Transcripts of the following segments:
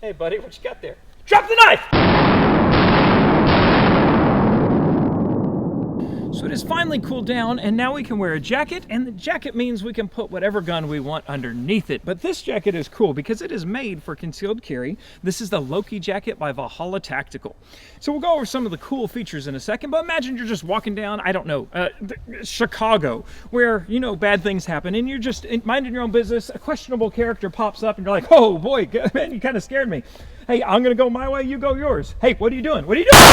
Hey buddy, what you got there? Drop the knife! So it has finally cooled down, and now we can wear a jacket, and the jacket means we can put whatever gun we want underneath it. But this jacket is cool because it is made for concealed carry. This is the Loki Jacket by Valhalla Tactical. So we'll go over some of the cool features in a second, but imagine you're just walking down, I don't know, Chicago, where, you know, bad things happen, and you're just minding your own business, a questionable character pops up, and you're like, oh boy, man, you kind of scared me. Hey, I'm gonna go my way, you go yours. Hey, what are you doing? What are you doing?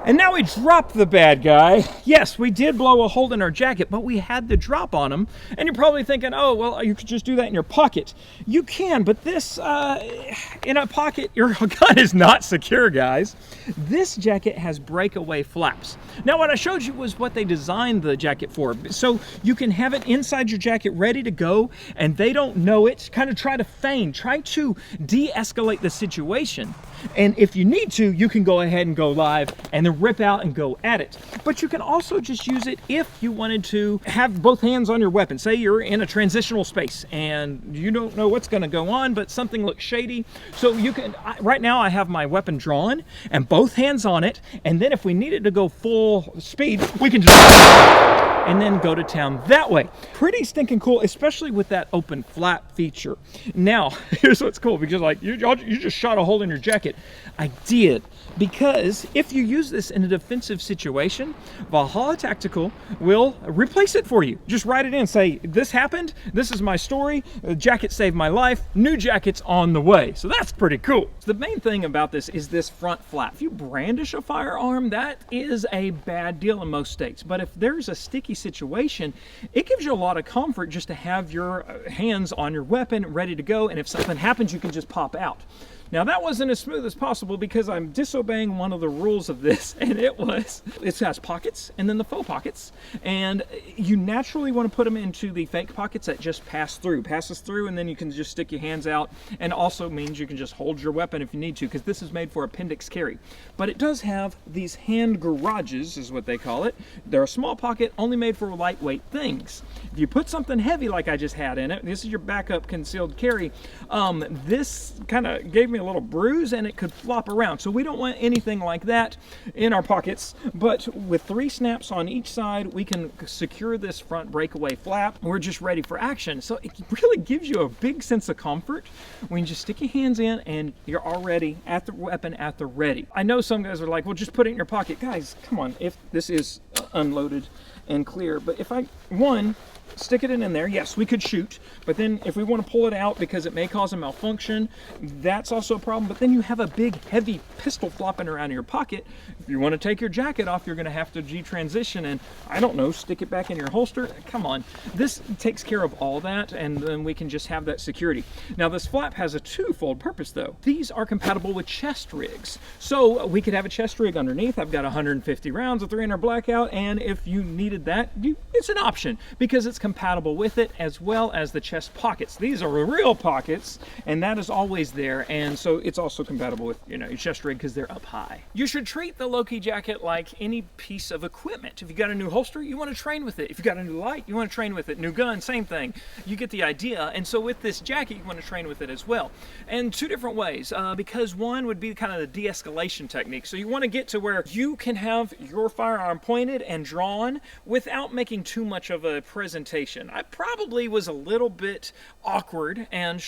And now we dropped the bad guy. Yes, we did blow a hole in our jacket, but we had the drop on him. And you're probably thinking, oh, well, you could just do that in your pocket. You can, but this, in a pocket, your gun is not secure, guys. This jacket has breakaway flaps. Now, what I showed you was what they designed the jacket for. So you can have it inside your jacket ready to go, and they don't know it. Kind of try to feign, try to de-escalate the situation. And if you need to, you can go ahead and go live and then rip out and go at it. But you can also just use it if you wanted to have both hands on your weapon. Say you're in a transitional space and you don't know what's going to go on, but something looks shady. So you can, right now I have my weapon drawn and both hands on it. And then if we needed to go full speed, we can just and then go to town that way. Pretty stinking cool, especially with that open flap feature. Now, here's what's cool, because like you just shot a hole in your jacket. I did, because if you use this in a defensive situation, Valhalla Tactical will replace it for you. Just write it in, say, this happened, this is my story, the jacket saved my life, new jacket's on the way. So that's pretty cool. The main thing about this is this front flap. If you brandish a firearm, that is a bad deal in most states. But if there's a sticky situation, it gives you a lot of comfort just to have your hands on your weapon ready to go, and if something happens, you can just pop out. Now that wasn't as smooth as possible because I'm disobeying one of the rules of this, and it has pockets and then the faux pockets, and you naturally want to put them into the fake pockets that just passes through, and then you can just stick your hands out, and also means you can just hold your weapon if you need to, because this is made for appendix carry. But it does have these hand garages, is what they call it. They're a small pocket only made for lightweight things. If you put something heavy like I just had in it, this is your backup concealed carry, this kind of gave me a little bruise and it could flop around. So we don't want anything like that in our pockets, but with 3 snaps on each side, we can secure this front breakaway flap. We're just ready for action. So it really gives you a big sense of comfort when you just stick your hands in and you're already at the weapon at the ready. I know some guys are like, well, just put it in your pocket. Guys, come on, if this is unloaded and clear, but if I, stick it in there, yes, we could shoot, but then if we want to pull it out because it may cause a malfunction, that's also a problem. But then you have a big heavy pistol flopping around in your pocket. If you want to take your jacket off, you're going to have to detransition and, I don't know, stick it back in your holster. Come on, this takes care of all that, and then we can just have that security. Now this flap has a twofold purpose though. These are compatible with chest rigs, so we could have a chest rig underneath. I've got 150 rounds of 300 blackout, and if you needed that, it's an option because it's compatible with it, as well as the chest pockets. These are real pockets, and that is always there, and so it's also compatible with, you know, your chest rig because they're up high. You should treat the Loki Jacket like any piece of equipment. If you got a new holster, you want to train with it. If you got a new light, you want to train with it. New gun, same thing. You get the idea. And so with this jacket, you want to train with it as well. And 2 different ways, because one would be kind of the de-escalation technique. So you want to get to where you can have your firearm pointed and drawn without making too much of a presentation. I probably was a little bit awkward and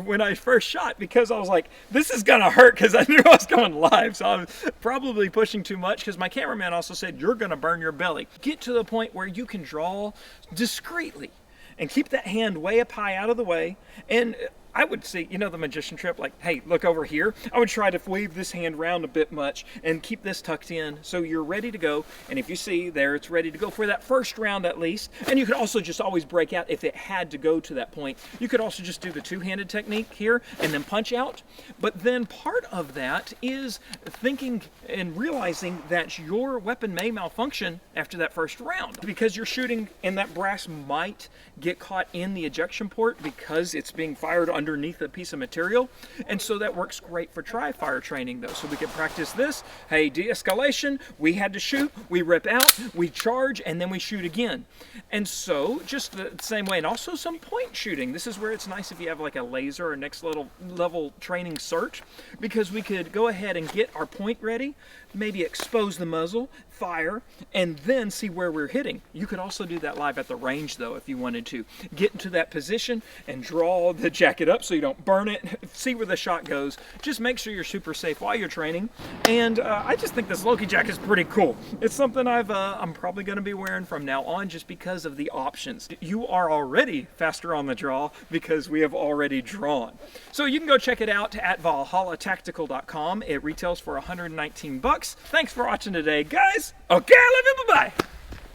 when I first shot, because I was like, this is gonna hurt, because I knew I was going live, so I was probably pushing too much, because my cameraman also said you're gonna burn your belly. Get to the point where you can draw discreetly and keep that hand way up high out of the way, and I would see, you know, the magician trip, like, hey, look over here. I would try to wave this hand around a bit much and keep this tucked in so you're ready to go. And if you see there, it's ready to go for that first round at least. And you could also just always break out if it had to go to that point. You could also just do the two-handed technique here and then punch out. But then part of that is thinking and realizing that your weapon may malfunction after that first round, because you're shooting and that brass might get caught in the ejection port because it's being fired on underneath a piece of material. And so that works great for tri-fire training though. So we can practice this. Hey, de-escalation, we had to shoot, we rip out, we charge, and then we shoot again. And so just the same way, and also some point shooting. This is where it's nice if you have like a laser or next level training search, because we could go ahead and get our point ready, maybe expose the muzzle, fire, and then see where we're hitting. You could also do that live at the range though if you wanted to. Get into that position and draw the jacket up so you don't burn it, see where the shot goes. Just make sure you're super safe while you're training. And I just think this Loki jacket is pretty cool. It's something I'm probably going to be wearing from now on just because of the options. You are already faster on the draw because we have already drawn. So you can go check it out at valhallatactical.com. It retails for $119. Thanks for watching today, guys. Okay, I love you. Bye-bye.